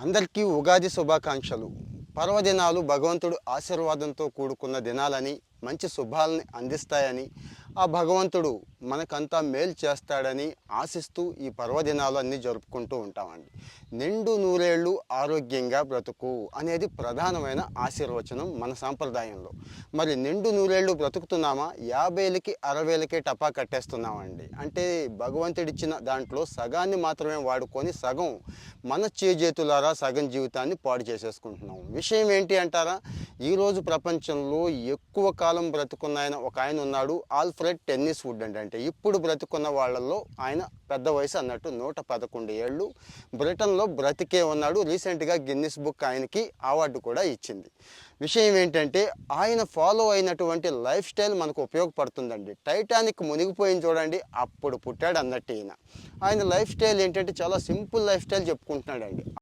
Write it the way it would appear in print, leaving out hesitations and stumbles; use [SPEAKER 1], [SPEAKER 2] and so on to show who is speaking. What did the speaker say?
[SPEAKER 1] అందరికీ ఉగాది శుభాకాంక్షలు. పర్వదినాలు భగవంతుడు ఆశీర్వాదంతో కూడుకున్న దినాలని, మంచి శుభాలని అందిస్తాయని, ఆ భగవంతుడు మనకంతా మేలు చేస్తాడని ఆశిస్తూ ఈ పర్వదినాలు అన్నీ జరుపుకుంటూ ఉంటామండి. నిండు నూరేళ్ళు ఆరోగ్యంగా బ్రతుకు అనేది ప్రధానమైన ఆశీర్వచనం మన సాంప్రదాయంలో. మరి నిండు నూరేళ్ళు బ్రతుకుతున్నామా? 50కి 60కే టపా కట్టేస్తున్నామండి. అంటే భగవంతుడిచ్చిన దాంట్లో సగాన్ని మాత్రమే వాడుకొని సగం మన చేజేతులారా సగం జీవితాన్ని పాడు చేసేసుకుంటున్నాం. విషయం ఏంటి అంటారా? ఈరోజు ప్రపంచంలో ఎక్కువ కాలం బ్రతుకున్న ఒక ఆయన ఉన్నాడు, ఆల్ఫ్రెడ్ టెన్నిస్ వుడ్ అంటే ఇప్పుడు బ్రతుకున్న వాళ్ళల్లో ఆయన పెద్ద వయసు అన్నట్టు 111 ఏళ్ళు బ్రిటన్లో బ్రతికే ఉన్నాడు. రీసెంట్గా గిన్నిస్ బుక్ ఆయనకి అవార్డు కూడా ఇచ్చింది. విషయం ఏంటంటే ఆయన ఫాలో అయినటువంటి లైఫ్ స్టైల్ మనకు ఉపయోగపడుతుందండి. టైటానిక్ మునిగిపోయింది చూడండి, అప్పుడు పుట్టాడు అన్నట్టు ఆయన లైఫ్ స్టైల్ ఏంటంటే చాలా సింపుల్ లైఫ్ స్టైల్ చెప్పుకుంటున్నాడండి.